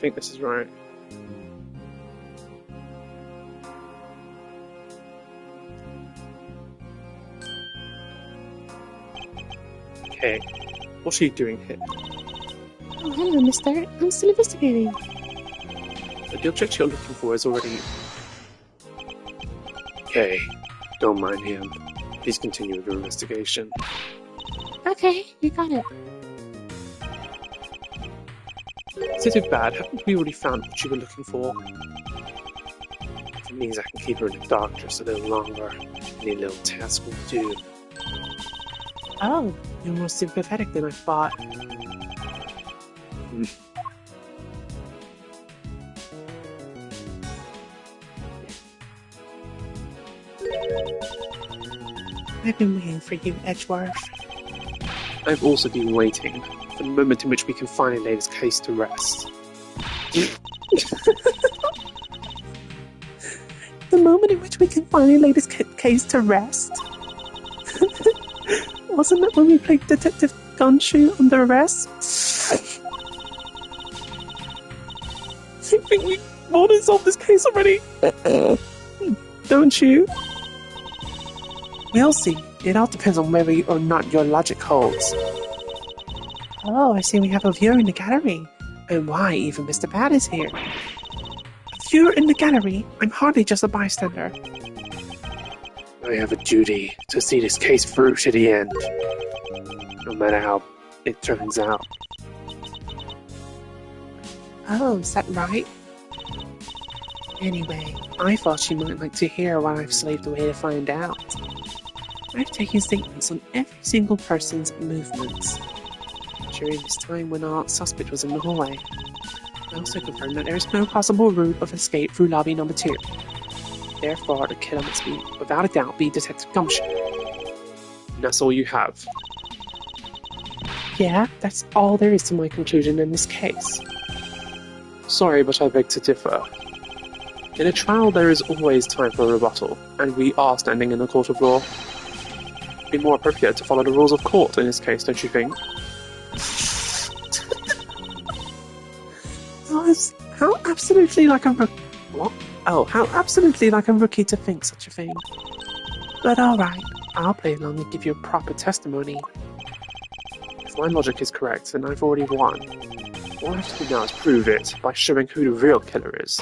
think this is right. Okay, what are you doing here? Oh, hello, mister. I'm still investigating. The object you're looking for is already... Okay, don't mind him. Please continue with your investigation. Okay, you got it. Is it too bad? Haven't we already found what you were looking for? If it means I can keep her in the dark just a little longer, any little task will do. Oh, you're more sympathetic than I thought. I've been waiting for you, Edgeworth. I've also been waiting for the moment in which we can finally lay this case to rest. The moment in which we can finally lay this case to rest? Wasn't it when we played Detective Gumshoe under arrest? I think we want to solve this case already. Don't you? We'll see. It all depends on whether or not your logic holds. Oh, I see we have a viewer in the gallery. And why even Mr. Bad is here? A viewer in the gallery? I'm hardly just a bystander. I have a duty to see this case through to the end, no matter how it turns out. Oh, is that right? Anyway, I thought you might like to hear what I've slaved away to find out. I've taken statements on every single person's movements during this time when our suspect was in the hallway. I also confirmed that there is no possible route of escape through lobby number 2. Therefore, the killer must be, without a doubt, be Detective Gumshoe. And that's all you have. Yeah, that's all there is to my conclusion in this case. Sorry, but I beg to differ. In a trial, there is always time for a rebuttal, and we are standing in a court of law. It'd be more appropriate to follow the rules of court in this case, don't you think? How absolutely like a what? Oh, how absolutely like a rookie to think such a thing. But alright, I'll play along and give you a proper testimony. If my logic is correct, then I've already won. All I have to do now is prove it by showing who the real killer is.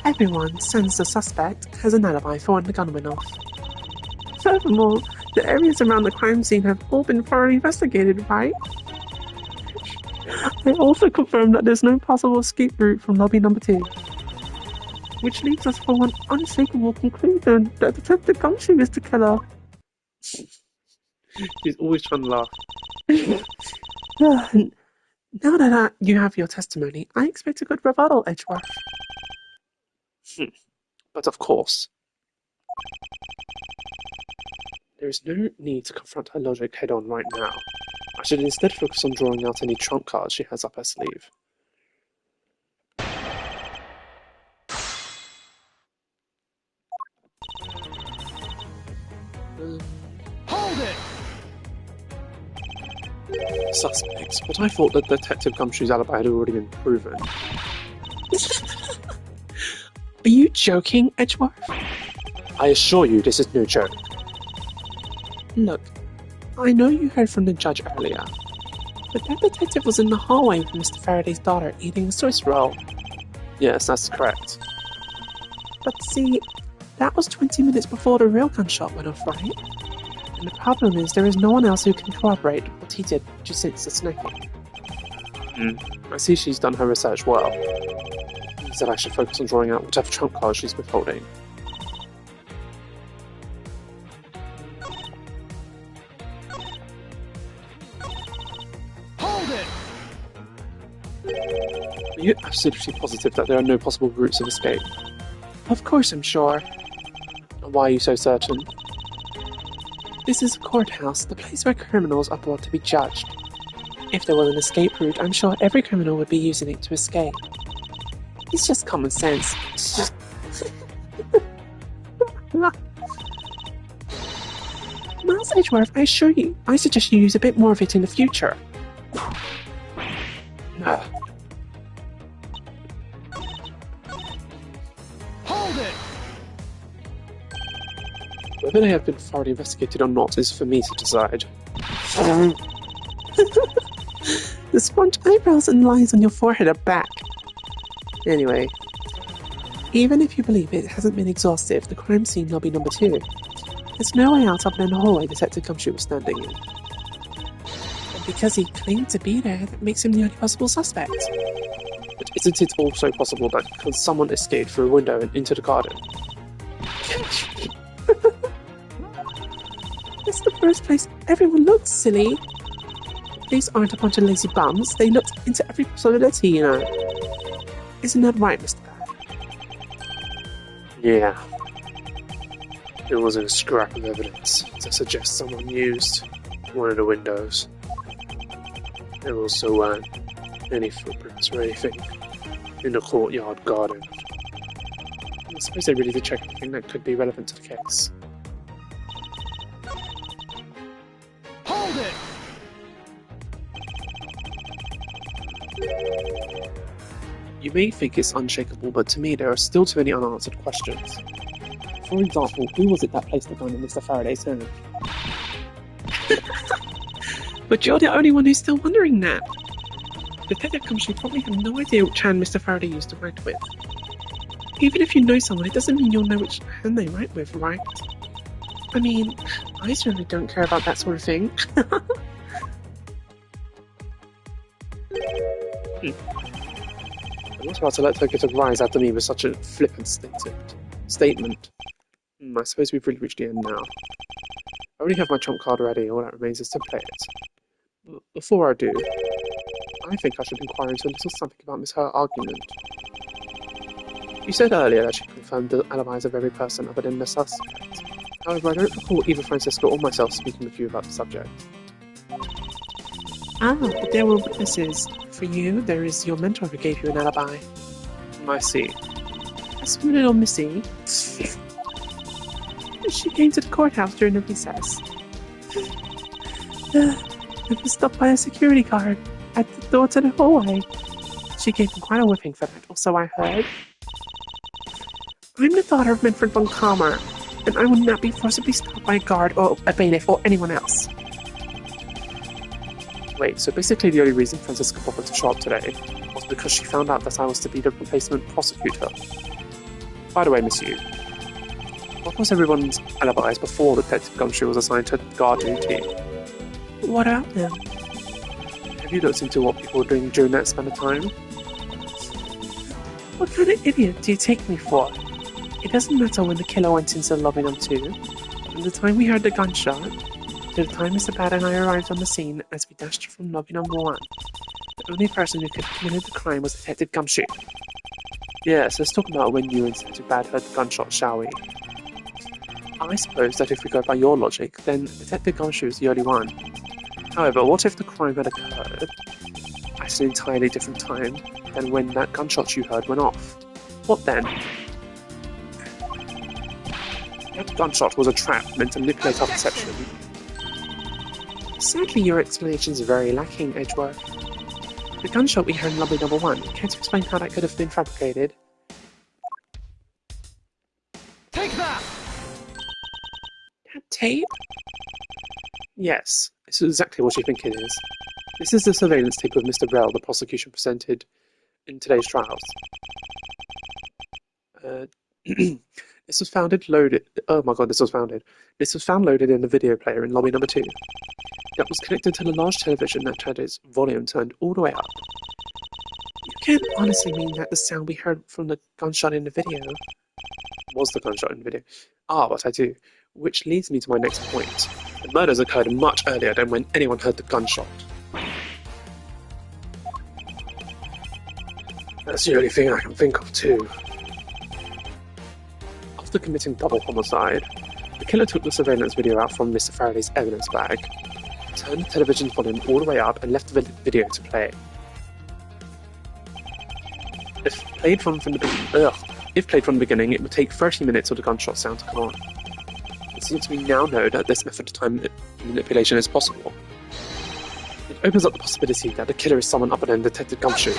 Everyone, since the suspect has an alibi for when the gun went off. Furthermore, the areas around the crime scene have all been thoroughly investigated, right? I also confirmed that there's no possible escape route from lobby number 2. Which leaves us for one unshakable conclusion that Detective Gumshoe is the killer. She's always trying to laugh. Now that you have your testimony, I expect a good rebuttal, Edgeworth. But of course. There is no need to confront her logic head-on right now. I should instead focus on drawing out any trump cards she has up her sleeve. Hold it! Suspects, but I thought that Detective Gumshoe's alibi had already been proven. Are you joking, Edgeworth? I assure you this is no joke. Look, I know you heard from the judge earlier, but that detective was in the hallway with Mr. Faraday's daughter eating a Swiss roll. Yes, that's correct. But see, that was 20 minutes before the real gunshot went off, right? And the problem is there is no one else who can corroborate what he did just since the snacking. I see she's done her research well. He said I should focus on drawing out whatever trump card she's withholding. Hold it! Are you absolutely positive that there are no possible routes of escape? Of course I'm sure. And why are you so certain? This is a courthouse, the place where criminals are brought to be judged. If there was an escape route, I'm sure every criminal would be using it to escape. It's just common sense. It's just... Miles Edgeworth, I assure you, I suggest you use a bit more of it in the future. Whether they have been thoroughly investigated or not is for me to decide. The sponge eyebrows and lines on your forehead are back. Anyway, even if you believe it hasn't been exhaustive, the crime scene lobby number 2. There's no way out other than the hallway Detective Gumshoe was standing in. And because he claimed to be there, that makes him the only possible suspect. but isn't it also possible that because someone escaped through a window and into the garden? That's the first place everyone looks, silly. These aren't a bunch of lazy bums. They looked into every possibility, you know. Isn't that right, Mr. Bad? Yeah. There wasn't a scrap of evidence to suggest someone used one of the windows. There also weren't any footprints or anything in the courtyard garden. I suppose they really did check everything that could be relevant to the case. Hold it! You may think it's unshakable, but to me there are still too many unanswered questions. For example, who was it that placed the gun in Mr. Faraday's hand? But you're the only one who's still wondering that. Detective Gumshoe probably had no idea which hand Mr. Faraday used to write with. Even if you know someone, it doesn't mean you'll know which hand they write with, right? I mean, I certainly don't care about that sort of thing. I'm not about to let her get a rise out of me with such a flippant statement. I suppose we've really reached the end now. I already have my trump card ready, all that remains is to play it. Before I do, I think I should inquire into a little something about Miss Her argument. You said earlier that she confirmed the alibis of every person other than the suspect. However, I don't recall either Francisco or myself speaking with you about the subject. Ah, but there were witnesses. For you, there is your mentor who gave you an alibi. I see. As for little Missy, she came to the courthouse during the recess. It was stopped by a security guard at the door to the hallway. She gave him quite a whipping for that, or so I heard. I'm the daughter of Manfred von Kalmer, and I would not be forcibly stopped by a guard or a bailiff or anyone else. Wait, so basically the only reason Francisca bothered to show up today was because she found out that I was to be the replacement prosecutor. By the way, Miss Yu, what was everyone's alibis before Detective Gumshoe was assigned to guard duty? What about them? Have you looked into what people were doing during that span of time? What kind of idiot do you take me for? It doesn't matter when the killer went into lobby number 2, from the time we heard the gunshot, to the time Mr. Bad and I arrived on the scene as we dashed from lobby number 1. The only person who could have committed the crime was Detective Gumshoe. Yes, let's talk about when you and Detective Bad heard the gunshot, shall we? I suppose that if we go by your logic, then Detective Gumshoe is the only one. However, what if the crime had occurred at an entirely different time than when that gunshot you heard went off? What then? That gunshot was a trap meant to manipulate our perception. Sadly, your explanation is very lacking, Edgeworth. The gunshot we heard in lobby number 1, can't you explain how that could have been fabricated? Take that! That tape? Yes, this is exactly what you think it is. This is the surveillance tape of Mr. Rell the prosecution presented in today's trials. This was found loaded in the video player in lobby number 2. That was connected to the large television that had its volume turned all the way up. You can't honestly mean that the sound we heard from the gunshot in the video was the gunshot in the video. Ah, but I do. Which leads me to my next point. The murders occurred much earlier than when anyone heard the gunshot. That's the only thing I can think of too. After committing double homicide, the killer took the surveillance video out from Mr. Faraday's evidence bag, turned the television volume all the way up and left the video to play. If played from the beginning, it would take 30 minutes for the gunshot sound to come on. And since we now know that this method of time manipulation is possible, it opens up the possibility that the killer is someone other than Detective Gumshoe.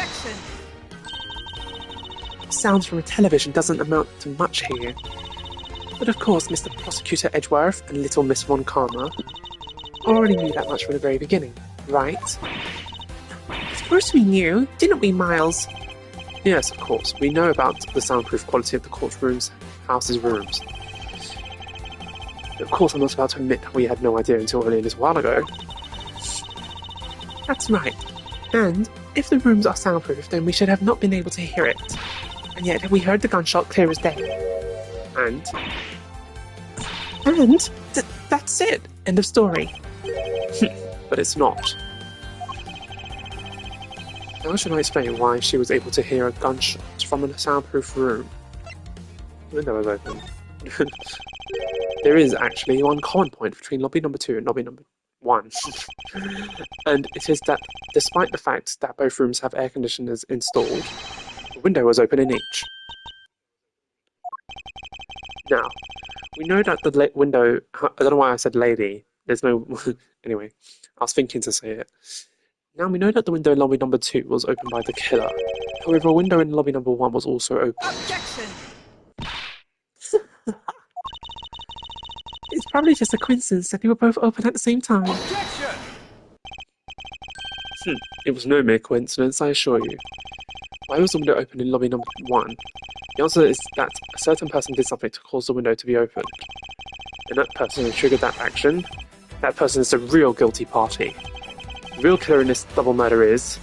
sounds from a television doesn't amount to much here. But of course, Mr. Prosecutor Edgeworth and little Miss Von Karma already knew that much from the very beginning, right? Of course we knew, didn't we, Miles? Yes, of course. We know about the soundproof quality of the courtroom's house's rooms. Of course, I'm not about to admit that we had no idea until only a little while ago. That's right. And if the rooms are soundproof, then we should have not been able to hear it. And yet we heard the gunshot clear as day. And that's it. End of story. but it's not. How should I explain why she was able to hear a gunshot from a soundproof room? The window was open. There is actually one common point between lobby number 2 and lobby number 1. And it is that despite the fact that both rooms have air conditioners installed, the window was open in each. Now, we know that the window... I don't know why I said lady. There's no... Anyway, I was thinking to say it. Now we know that the window in lobby number 2 was opened by the killer. However, a window in lobby number 1 was also open. Objection! It's probably just a coincidence that they were both open at the same time. Objection! It was no mere coincidence, I assure you. Why was the window open in lobby number 1? The answer is that a certain person did something to cause the window to be opened. And that person who triggered that action, that person is the real guilty party. The real killer in this double murder is...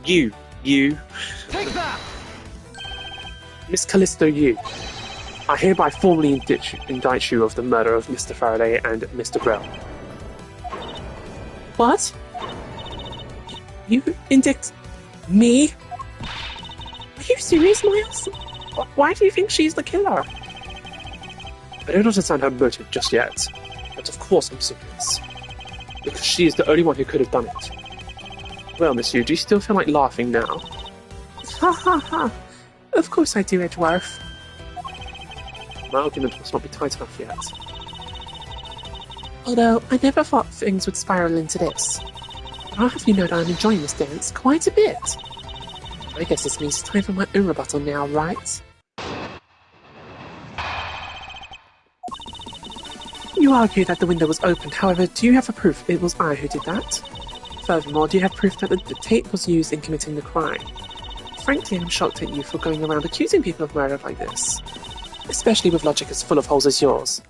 You. Take that! Miss Callisto, you. I hereby formally indict you of the murder of Mr. Faraday and Mr. Grell. What? You indict me? Are you serious, Miles? Why do you think she's the killer? I don't understand her motive just yet, but of course I'm serious. Because she is the only one who could have done it. Well, Miss Yu, do you still feel like laughing now? Ha ha ha! Of course I do, Edgeworth. My argument must not be tight enough yet. Although, I never thought things would spiral into this. But I'll have you know that I'm enjoying this dance quite a bit. I guess this means it's time for my own rebuttal now, right? You argue that the window was opened, however, do you have a proof it was I who did that? Furthermore, do you have proof that the tape was used in committing the crime? Frankly, I'm shocked at you for going around accusing people of murder like this. Especially with logic as full of holes as yours.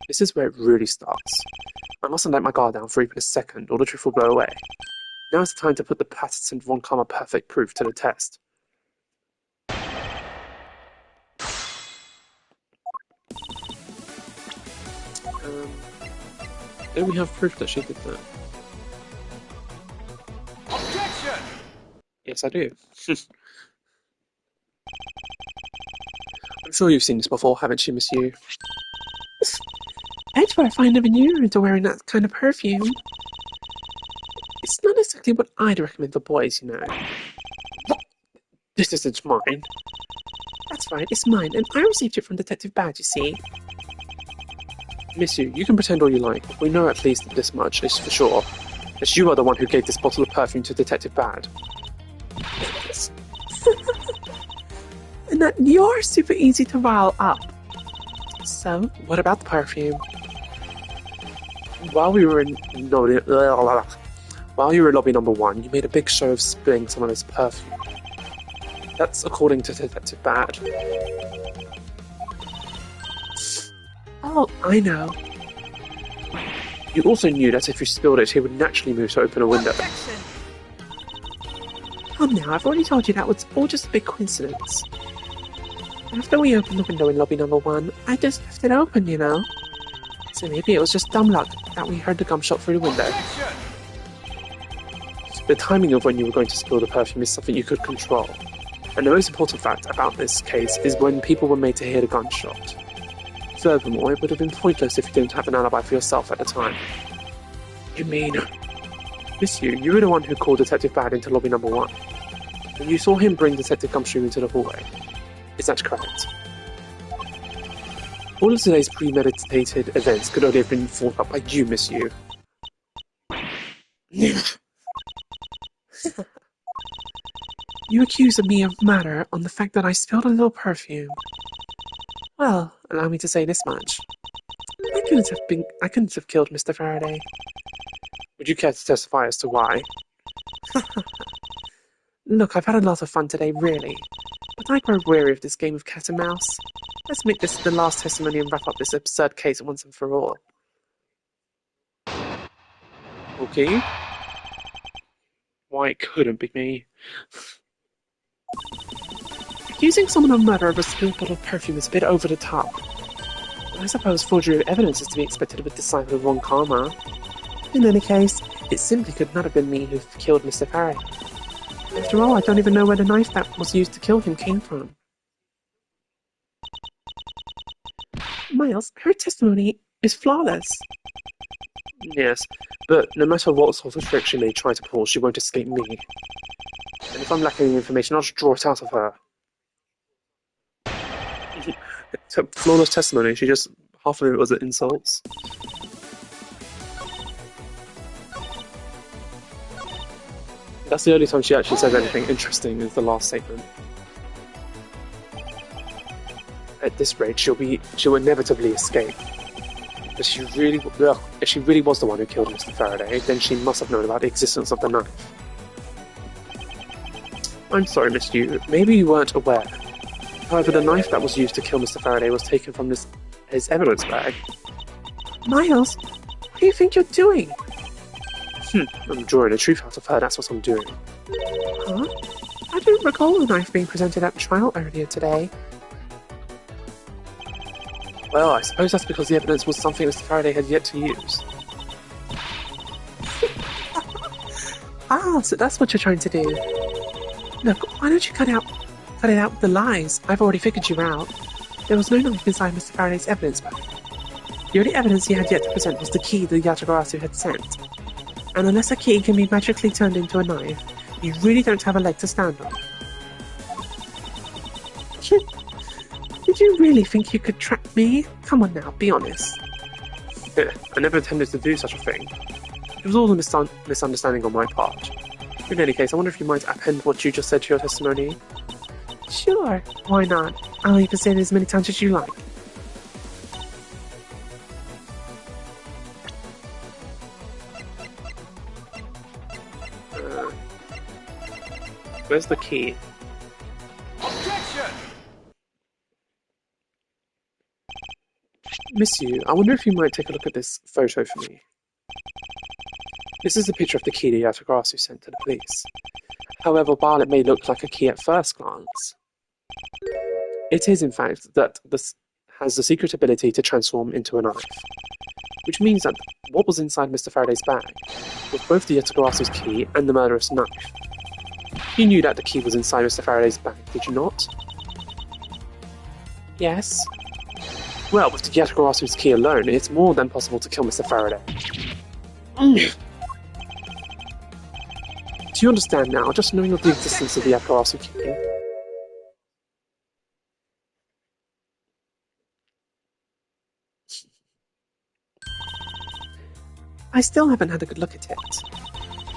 This is where it really starts. I mustn't let my guard down for even a second, or the truth will blow away. Now is the time to put the Patterson Von Karma perfect proof to the test. Do we have proof that she did that? Objection! Yes, I do. I'm sure you've seen this before, haven't you, Miss Yu? Edgeworth, I never knew you into wearing that kind of perfume. It's not exactly what I'd recommend for boys, you know. This isn't mine. That's right, it's mine, and I received it from Detective Bad, you see. Miss Yu, you can pretend all you like. We know at least this much, is for sure. That you are the one who gave this bottle of perfume to Detective Bad. And that you're super easy to rile up. So, what about the perfume? While you were in lobby number 1, you made a big show of spilling some of this perfume. That's according to Detective Bad. Oh, I know. You also knew that if you spilled it, he would naturally move to open a window. Objection! Come now, I've already told you that was all just a big coincidence. After we opened the window in lobby number 1, I just left it open, you know. So maybe it was just dumb luck that we heard the gunshot through the window. Objection! The timing of when you were going to spill the perfume is something you could control. And the most important fact about this case is when people were made to hear the gunshot. Furthermore, it would have been pointless if you didn't have an alibi for yourself at the time. You mean... Miss Yu, you were the one who called Detective Bad into lobby number 1. And you saw him bring Detective Gumshoe into the hallway. Is that correct? All of today's premeditated events could only have been thought up by you, Miss Yu. You accuse me of murder on the fact that I spilled a little perfume. Well, allow me to say this much. I couldn't have killed Mr. Faraday. Would you care to testify as to why? Look, I've had a lot of fun today, really. But I grow weary of this game of cat and mouse. Let's make this the last testimony and wrap up this absurd case once and for all. Okay. Why, it couldn't be me. Accusing someone of murder of a spilled bottle of perfume is a bit over the top. But I suppose forgery of evidence is to be expected with this side of one karma. In any case, it simply could not have been me who killed Mr. Faraday. After all, I don't even know where the knife that was used to kill him came from. Miles, her testimony is flawless. Yes, but no matter what sort of trick she may try to pull, she won't escape me. And if I'm lacking any information, I'll just draw it out of her. Flawless testimony, half of it was insults. That's the only time she actually says anything interesting, is the last statement. At this rate, she'll inevitably escape. If she really was the one who killed Mr. Faraday, then she must have known about the existence of the knife. I'm sorry, Miss Yu, maybe you weren't aware. However, the knife that was used to kill Mr. Faraday was taken from his evidence bag. Miles, what do you think you're doing? I'm drawing the truth out of her, that's what I'm doing. Huh? I don't recall the knife being presented at trial earlier today. Well, I suppose that's because the evidence was something Mr. Faraday had yet to use. Ah, so that's what you're trying to do. Look, why don't you cut it out with the lies? I've already figured you out. There was no knife inside Mr. Faraday's evidence bag. The only evidence he had yet to present was the key the Yatagarasu had sent. And unless a key can be magically turned into a knife, you really don't have a leg to stand on. Did you really think you could trap me? Come on now, be honest. I never intended to do such a thing. It was all a misunderstanding on my part. In any case, I wonder if you might append what you just said to your testimony? Sure, why not? I'll even say it as many times as you like. Where's the key? Objection! Miss Yu, I wonder if you might take a look at this photo for me. This is a picture of the key that Yatagarasu sent to the police. However, while it may look like a key at first glance, it is in fact that this has the secret ability to transform into a knife. Which means that what was inside Mr. Faraday's bag was both the Yatagarasu's key and the murderous knife. You knew that the key was inside Mr. Faraday's bag, did you not? Yes. Well, with the Yatagarasu's key alone, it's more than possible to kill Mr. Faraday. Do you understand now, just knowing of the existence of the Yatagarasu key? I still haven't had a good look at it.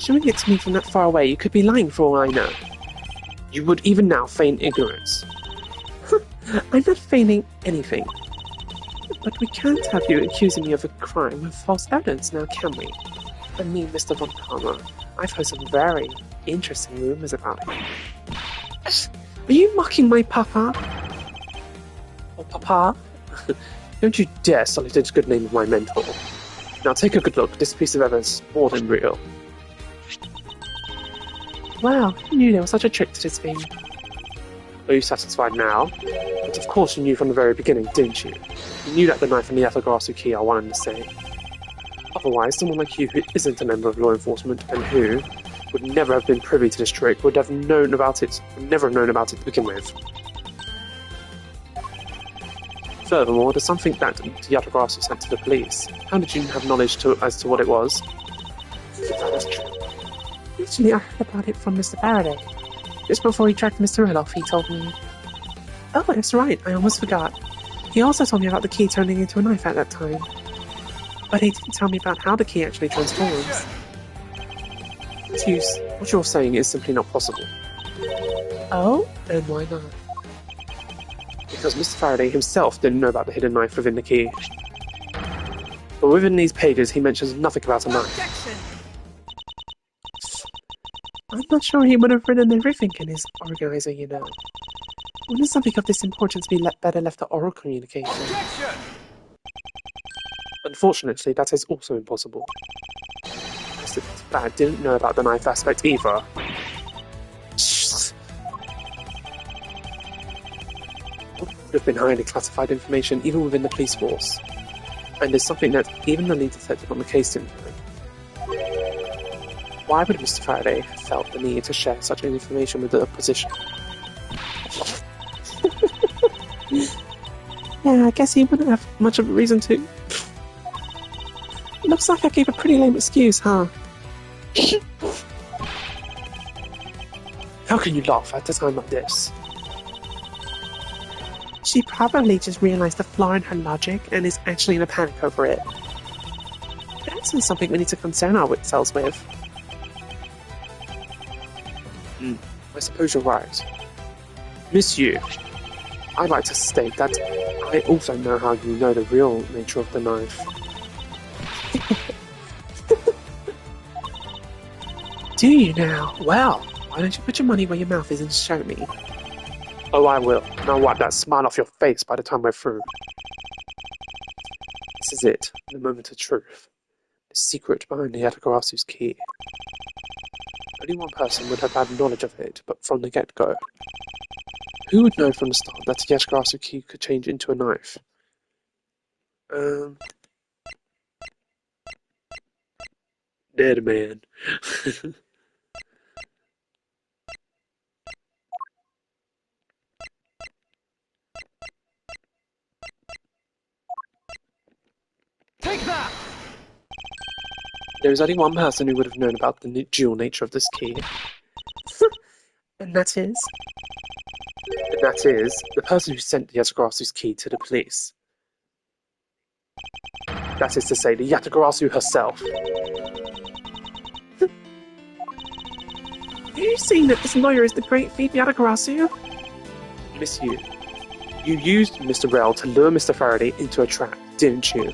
Showing it to me from that far away, you could be lying for all I know. You would even now feign ignorance. I'm not feigning anything. But we can't have you accusing me of a crime with false evidence now, can we? I mean, Mr. Von Karma, I've heard some very interesting rumors about him. Are you mocking my papa? Or papa? Don't you dare sully the good name of my mentor. Now take a good look, this piece of evidence is more than real. Wow, I knew there was such a trick to this thing. Are you satisfied now? But of course you knew from the very beginning, didn't you? You knew that the knife and the Yatagarasu key are one and the same. Otherwise, someone like you who isn't a member of law enforcement and who would never have been privy to this trick would never have known about it to begin with. Furthermore, there's something that the Yatagarasu sent to the police. How did you have knowledge as to what it was? That is true. Actually, I heard about it from Mr. Faraday. Just before he tracked Mr. Rill off, he told me. Oh, that's right, I almost forgot. He also told me about the key turning into a knife at that time. But he didn't tell me about how the key actually transforms. What you're saying is simply not possible. Oh? And why not? Because Mr. Faraday himself didn't know about the hidden knife within the key. But within these pages, he mentions nothing about a knife. Objection! I'm not sure he would have written everything in his organizer, you know. Wouldn't something of this importance be better left to oral communication? Objection! Unfortunately, that is also impossible. Mr. Bad didn't know about the knife aspect either. What would have been highly classified information even within the police force, and is something that even the lead detective on the case didn't know. Why would Mr. Faraday have felt the need to share such information with the opposition? Yeah, I guess he wouldn't have much of a reason to. Looks like I gave a pretty lame excuse, huh? How can you laugh at a time like this? She probably just realized the flaw in her logic and is actually in a panic over it. That's not something we need to concern ourselves with. I suppose you're right. Monsieur, I'd like to state that I also know how you know the real nature of the knife. Do you now? Well, why don't you put your money where your mouth is and show me? Oh, I will. And I'll wipe that smile off your face by the time we're through. This is it, the moment of truth. The secret behind the Yatagarasu's key. Only one person would have had knowledge of it, but from the get-go. Who would know from the start that the Yatagarasu key could change into a knife? Dead man. Take that! There is only one person who would have known about the dual nature of this key. And that is? And that is the person who sent the Yatagarasu's key to the police. That is to say, the Yatagarasu herself. Are you saying that this lawyer is the great thief Yatagarasu? Monsieur, you used Mr. Rell to lure Mr. Faraday into a trap, didn't you?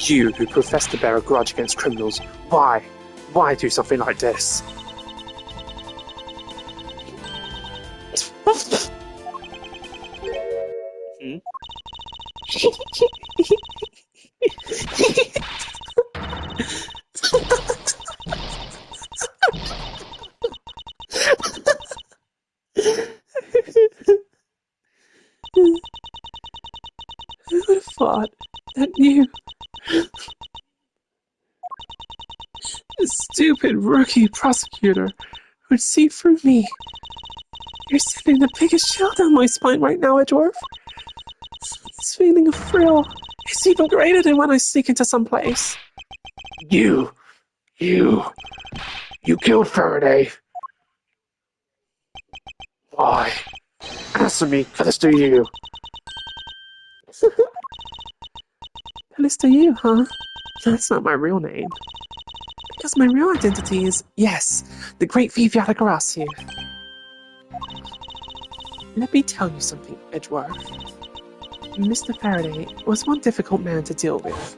You, who profess to bear a grudge against criminals, why? Why do something like this? Who would have thought that you, a stupid rookie prosecutor, would see through me? You're sending the biggest chill down my spine right now, Edgeworth. This feeling of thrill is even greater than when I sneak into some place. You killed Faraday. Why? Answer me, Callisto, you. Callisto, you, huh? That's not my real name. Because my real identity is, yes, the great thief Yatagarasu. Let me tell you something, Edgeworth. Mr. Faraday was one difficult man to deal with.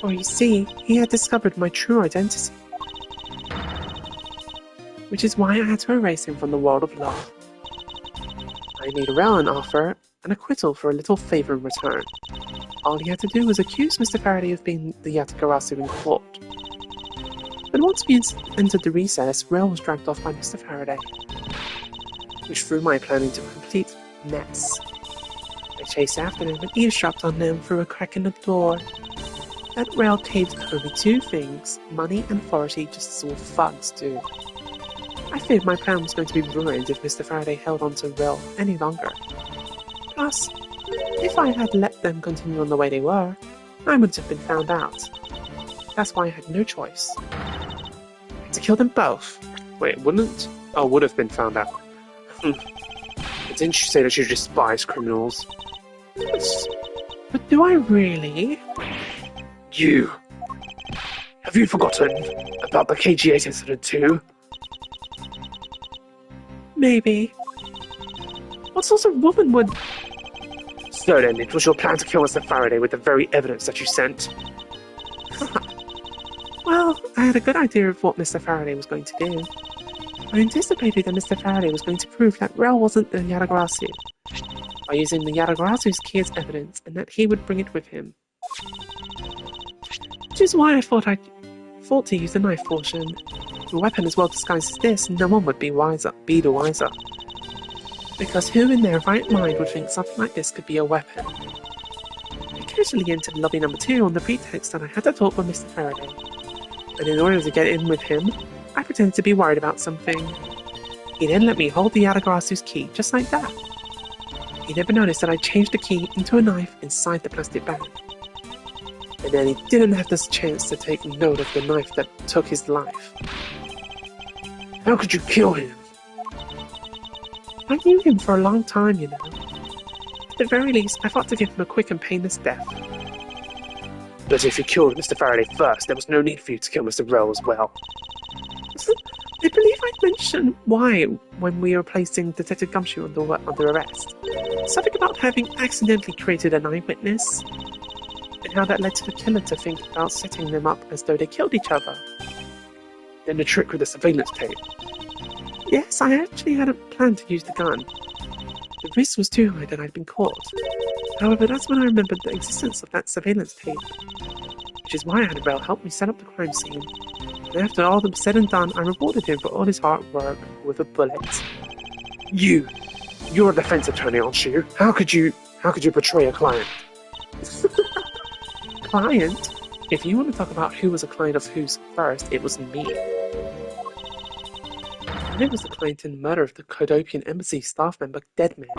For you see, he had discovered my true identity. Which is why I had to erase him from the world of law. I made Rel an offer, an acquittal for a little favour in return. All he had to do was accuse Mr. Faraday of being the Yatagarasu in court. But once we entered the recess, Rel was dragged off by Mr. Faraday, which threw my plan into a complete mess. I chased after them and eavesdropped on them through a crack in the door. That Rel caved only two things, money and authority, just as all thugs do. I feared my plan was going to be ruined if Mr. Faraday held on to Rel any longer. Plus, if I had let them continue on the way they were, I would have been found out. That's why I had no choice. I had to kill them both. Wait, wouldn't? Oh, would have been found out. Didn't you say that you despise criminals? But do I really? You! Have you forgotten about the KG8 incident too? Maybe. What sort of woman would... So then, it was your plan to kill Mr. Faraday with the very evidence that you sent? Well, I had a good idea of what Mr. Faraday was going to do. I anticipated that Mr. Faraday was going to prove that Rel wasn't the Yatagarasu by using the Yatagarasu's key as evidence, and that he would bring it with him. Which is why I thought to use the knife portion. A weapon as well disguised as this, no one would be the wiser. Because who in their right mind would think something like this could be a weapon? I casually entered lobby number 2 on the pretext that I had to talk with Mr. Faraday. And in order to get in with him, I pretended to be worried about something. He then let me hold the Yatagarasu's key, just like that. He never noticed that I changed the key into a knife inside the plastic bag. And then he didn't have this chance to take note of the knife that took his life. How could you kill him? I knew him for a long time, you know. At the very least, I thought to give him a quick and painless death. But if you killed Mr. Faraday first, there was no need for you to kill Mr. Rel as well. I believe I mentioned why when we were placing Detective Gumshoe under arrest. Something about having accidentally created an eyewitness, and how that led to the killer to think about setting them up as though they killed each other. Then the trick with the surveillance tape. Yes, I actually hadn't planned to use the gun. The risk was too high that I'd been caught. However, that's when I remembered the existence of that surveillance tape, which is why I had Rel help me set up the crime scene. And after all was said and done, I rewarded him for all his hard work with a bullet. You're a defense attorney, aren't you? How could you betray a client? Client? If you want to talk about who was a client of whose first, it was me. I was the client in the murder of the Codopian Embassy staff member Deadman.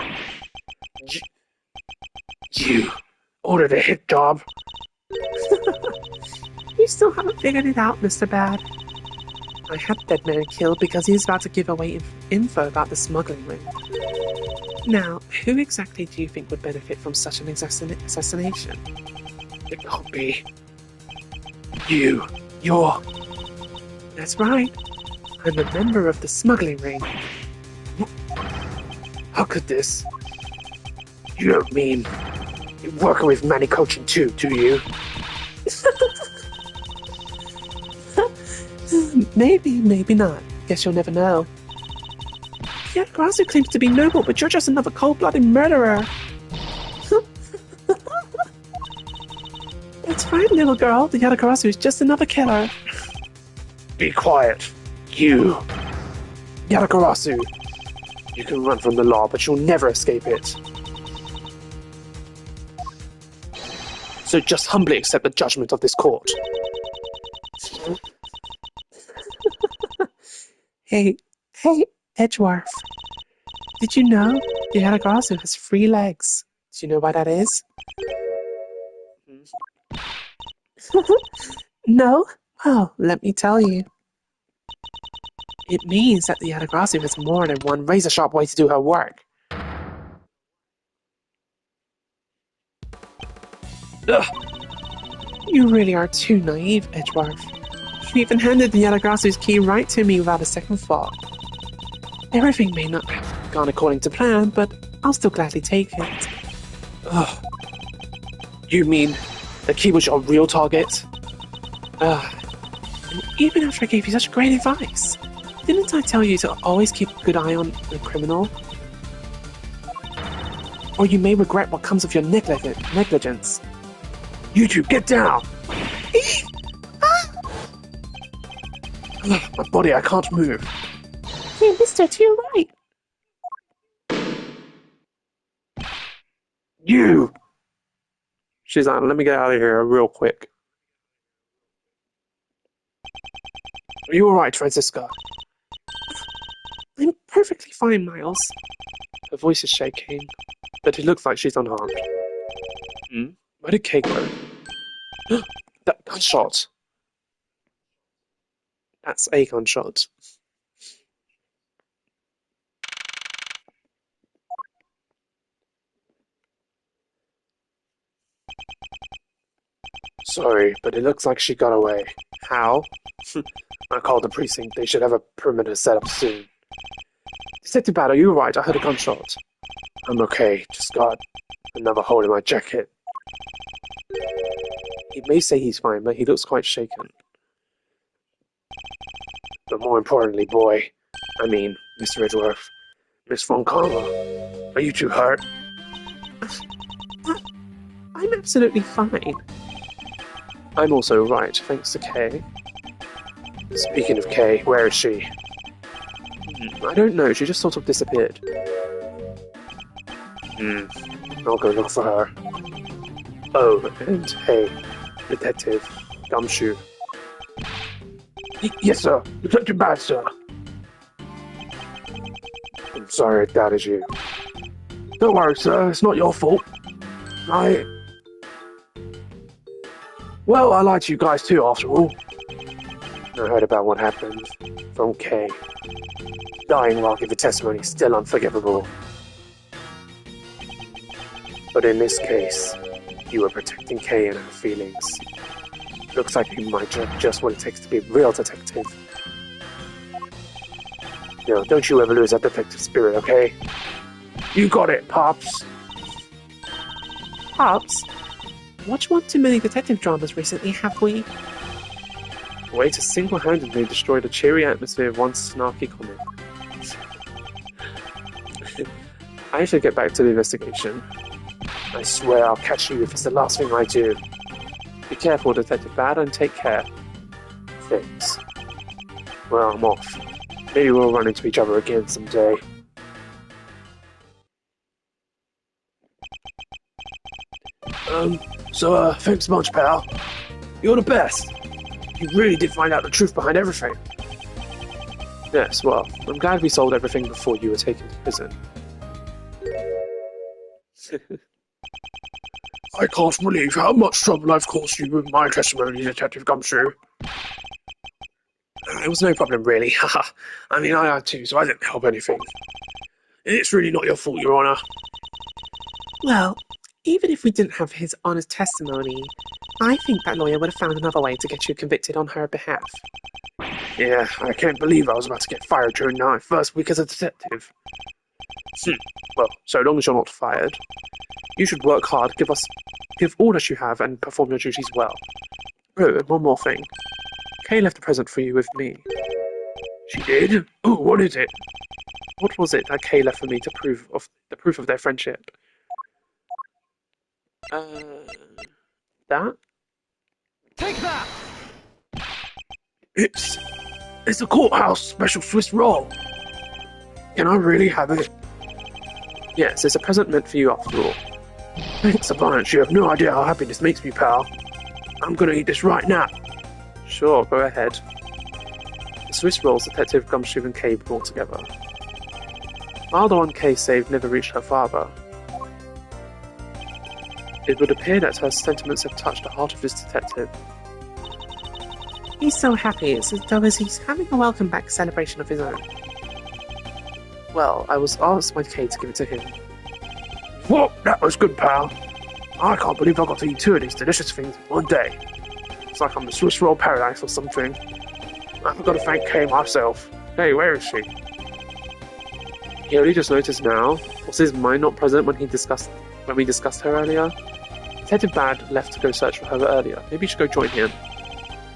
You ordered a hit job? You still haven't figured it out, Mr. Bad. I had Deadman killed because he was about to give away info about the smuggling ring. Now, who exactly do you think would benefit from such an assassination? It can't be. You're... That's right. I'm a member of the smuggling ring. How could this... You don't mean... You're working with Manny Coaching too, do you? Maybe, maybe not. Guess you'll never know. Yatagarasu claims to be noble, but you're just another cold-blooded murderer. That's right, little girl. The Yatagarasu is just another killer. Be quiet. You. Yatagarasu. You can run from the law, but you'll never escape it. So just humbly accept the judgment of this court. Hey, Edgeworth. Did you know the Yatagarasu has 3 legs? Do you know why that is? No? Well, let me tell you. It means that the Yatagarasu has more than one razor-sharp way to do her work. Ugh. You really are too naive, Edgeworth. You even handed the Yatagarasu's key right to me without a second thought. Everything may not have gone according to plan, but I'll still gladly take it. Ugh. You mean the key was your real target? And even after I gave you such great advice, didn't I tell you to always keep a good eye on the criminal? Or you may regret what comes of your negligence. You two, get down! Ugh, my body, I can't move. Hey, mister, to your right. You! She's on, let me get out of here real quick. Are you alright, Francisca? I'm perfectly fine, Miles. Her voice is shaking, but it looks like she's unharmed. Where did Kay go? That gunshot! That's a gunshot. Sorry, but it looks like she got away. How? I called the precinct. They should have a perimeter set up soon. Detective Bad, are you alright? I heard a gunshot. I'm okay, just got another hole in my jacket. He may say he's fine, but he looks quite shaken. But more importantly, Mr. Edgeworth, Miss Von Karma, are you too hurt? I'm absolutely fine. I'm also right, thanks to Kay. Speaking of Kay, where is she? I don't know, she just sort of disappeared. I'll go look for her. Oh, and hey, Detective Gumshoe. Yes, sir. Detective Bad, sir. I'm sorry it doubted you. Don't worry, sir. It's not your fault. I lied to you guys too, after all. I heard about what happened from Kay. Dying while giving testimony is still unforgivable. But in this case, you were protecting Kay and her feelings. Looks like you might have just what it takes to be a real detective. No, don't you ever lose that detective spirit, okay? You got it, Pops! Pops? Watched one too many detective dramas recently, have we? Way to single-handedly destroy the cheery atmosphere of one snarky comment. I should get back to the investigation. I swear I'll catch you if it's the last thing I do. Be careful, Detective Bad, and take care. Thanks. Well, I'm off. Maybe we'll run into each other again someday. Thanks much, pal. You're the best. You really did find out the truth behind everything. Yes, well, I'm glad we sold everything before you were taken to prison. I can't believe how much trouble I've caused you with my testimony, Detective Gumshoe. It was no problem, really. I mean, I had to, so I didn't help anything. It's really not your fault, Your Honour. Well, even if we didn't have his honest testimony, I think that lawyer would have found another way to get you convicted on her behalf. Yeah, I can't believe I was about to get fired during my first week as a detective. Well, so long as you're not fired, you should work hard, give all that you have, and perform your duties well. Oh, and one more thing. Kay left a present for you with me. She did? Oh, what is it? What was it that Kay left for me to prove of their friendship? That? Take that! It's a courthouse special Swiss roll. Can I really have it? Yes, it's a present meant for you after all. Thanks a bunch. You have no idea how happy this makes me, pal. I'm gonna eat this right now. Sure, go ahead. The Swiss rolls Detective Gumshoe and Kay brought together. While the one Kay saved never reached her father, it would appear that her sentiments have touched the heart of this detective. He's so happy, it's as though he's having a welcome back celebration of his own. Well, I was asked by Kay to give it to him. Whoa, that was good, pal. I can't believe I got to eat two of these delicious things in one day. It's like I'm in Swiss roll paradise or something. I've got to thank Kay myself. Hey, where is she? He only just noticed now. Was his mind not present when we discussed her earlier? Detective Bad left to go search for her earlier. Maybe you should go join him.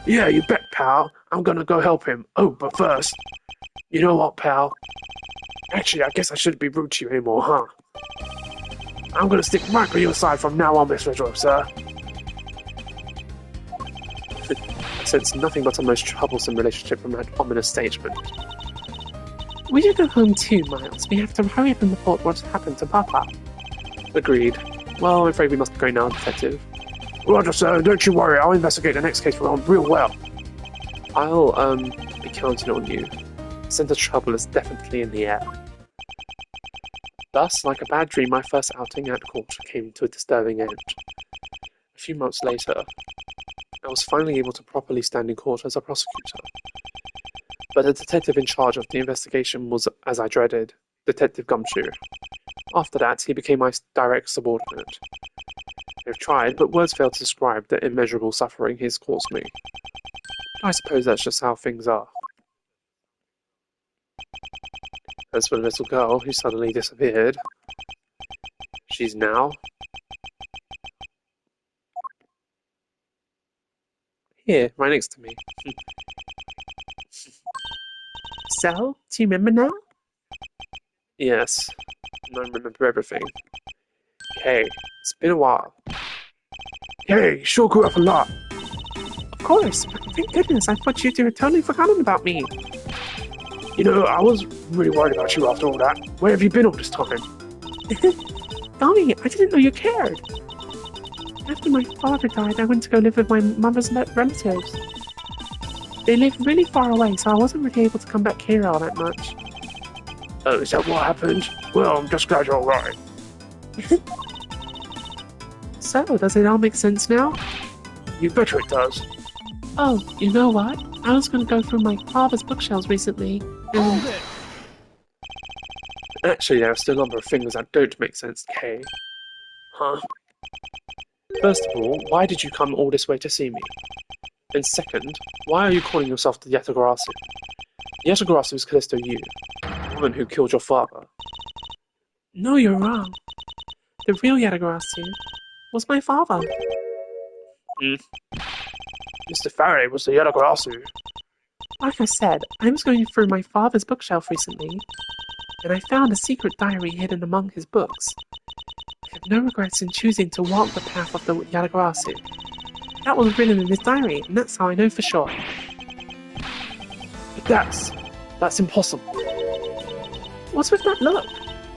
Yeah, you bet, pal. I'm gonna go help him. Oh, but first... You know what, pal? Actually, I guess I shouldn't be rude to you anymore, huh? I'm gonna stick right by your side from now on, Mr. Edgeworth, sir. I sense nothing but a most troublesome relationship from that ominous statement. We should go home too, Miles. We have to hurry up and report what's happened to Papa. Agreed. Well, I'm afraid we must go now, Detective. Roger, sir. Don't you worry. I'll investigate the next case real well. I'll, be counting on you. The scent of trouble is definitely in the air. Thus, like a bad dream, my first outing at court came to a disturbing end. A few months later, I was finally able to properly stand in court as a prosecutor. But the detective in charge of the investigation was, as I dreaded, Detective Gumshoe. After that, he became my direct subordinate. I've tried, but words fail to describe the immeasurable suffering he's caused me. I suppose that's just how things are. As for the little girl who suddenly disappeared, she's now here, right next to me. So, do you remember now? Yes, and I remember everything. Kay, it's been a while. Hey, you sure grew up a lot. Of course. Thank goodness, I thought you two had totally forgotten about me. You know, I was really worried about you after all that. Where have you been all this time? Donnie, I didn't know you cared. After my father died, I went to go live with my mother's relatives. They lived really far away, so I wasn't really able to come back here all that much. Oh, is that what happened? Well, I'm just glad you're alright. So, does it all make sense now? You betcha it does. Oh, you know what? I was going to go through my father's bookshelves recently, and... Hold it! Actually, there are still a number of things that don't make sense, Kay. Huh? First of all, why did you come all this way to see me? And second, why are you calling yourself the Yatagarasu? Yatagarasu is Callisto Yu, the woman who killed your father. No, you're wrong. The real Yatagarasu was my father. Mr. Faraday was the Yatagarasu. Like I said, I was going through my father's bookshelf recently, and I found a secret diary hidden among his books. I have no regrets in choosing to walk the path of the Yatagarasu. That was written in his diary, and that's how I know for sure. But that's impossible. What's with that look?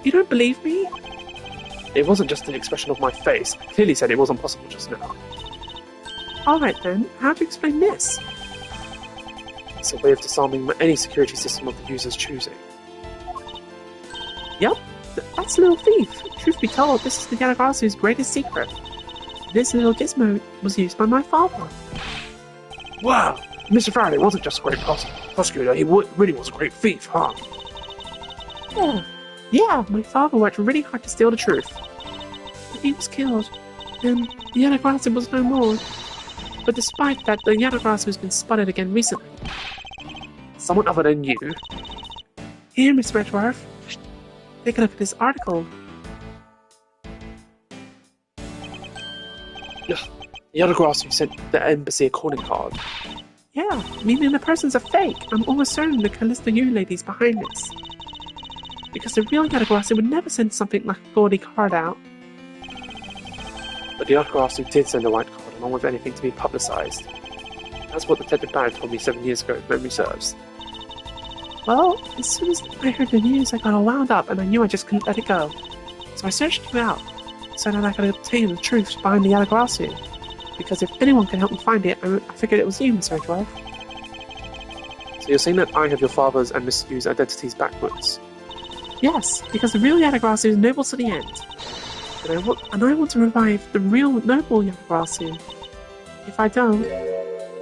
You don't believe me? It wasn't just the expression of my face. I clearly said it wasn't possible just now. Alright then, how do you explain this? It's a way of disarming any security system of the user's choosing. Yep, that's a little thief. Truth be told, this is the Yatagarasu's greatest secret. This little gizmo was used by my father. Wow, Mr. Faraday wasn't just a great prosecutor, he really was a great thief, huh? Yeah, my father worked really hard to steal the truth. But he was killed, and the Yatagarasu was no more. But despite that, the Yatagarasu has been spotted again recently. Someone other than you? Here, Miss Edgeworth. Take a look at this article. The Yatagarasu sent the embassy a calling card. Yeah, meaning the person's a fake. I'm almost certain the Callisto U lady's behind this. Because the real Yatagarasu would never send something like a gaudy card out. But the Yatagarasu did send a white card along with anything to be publicised. That's what Detective Barrett told me 7 years ago, if memory serves. Well, as soon as I heard the news, I got all wound up and I knew I just couldn't let it go. So I searched you out, so that I could obtain the truth behind the Yatagarasu. Because if anyone can help me find it, I figured it was you, Mr. Edgeworth. So you're saying that I have your father's and Miss Yu's identities backwards? Yes, because the real Yatagarasu is noble to the end. And I want to revive the real noble Yatagarasu. If I don't,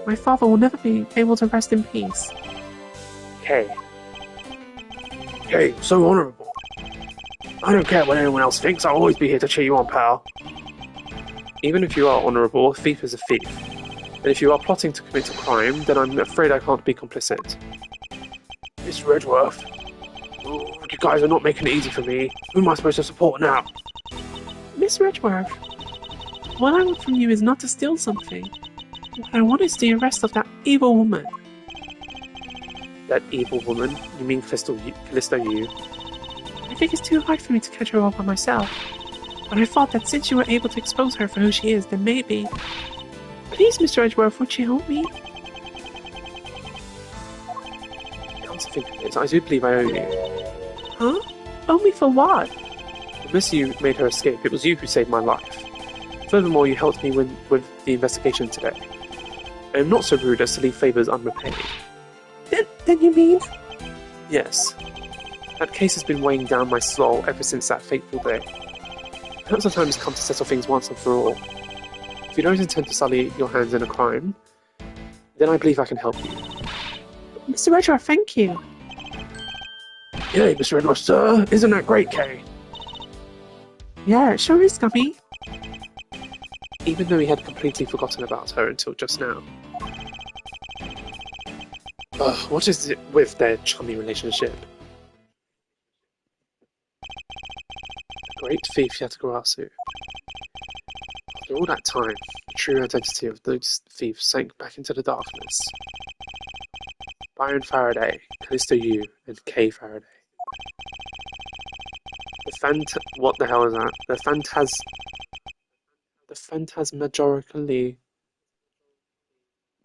my father will never be able to rest in peace. Kay. Hey, so honourable. I don't care what anyone else thinks, I'll always be here to cheer you on, pal. Even if you are honourable, a thief is a thief. And if you are plotting to commit a crime, then I'm afraid I can't be complicit. Mr. Edgeworth, you guys are not making it easy for me. Who am I supposed to support now? Mr. Edgeworth, what I want from you is not to steal something. What I want is the arrest of that evil woman. That evil woman? You mean Callisto Yu? I think it's too hard for me to catch her all by myself. But I thought that since you were able to expose her for who she is, then maybe... Please, Mr. Edgeworth, would you help me? Come to think of it, I do believe I owe you. Huh? Owe me for what? Unless you made her escape, it was you who saved my life. Furthermore, you helped me with the investigation today. I am not so rude as to leave favours unrepaid. Then you mean? Yes. That case has been weighing down my soul ever since that fateful day. Perhaps the time has come to settle things once and for all. If you don't intend to sully your hands in a crime, then I believe I can help you. Mr. Edgeworth, thank you. Yay, Mr. Edgeworth, sir. Isn't that great, Kay? Yeah, it sure is, Gummy. Even though he had completely forgotten about her until just now. What is it with their chummy relationship? great thief Yatagarasu. After all that time, the true identity of those thieves sank back into the darkness. Byron Faraday, Callisto Yu, and Kay Faraday. What the hell is that? The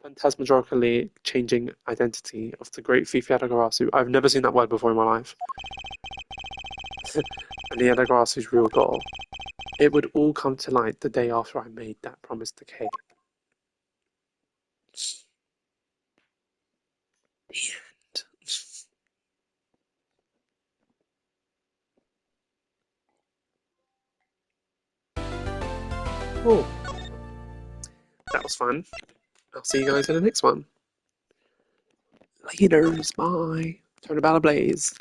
phantasmagorically changing identity of the great thief Yatagarasu. I've never seen that word before in my life. And the Yatagarasu's real goal. It would all come to light the day after I made that promise to Kay. The end. Oh, that was fun. I'll see you guys in the next one. Laters, bye. Turnabout ablaze.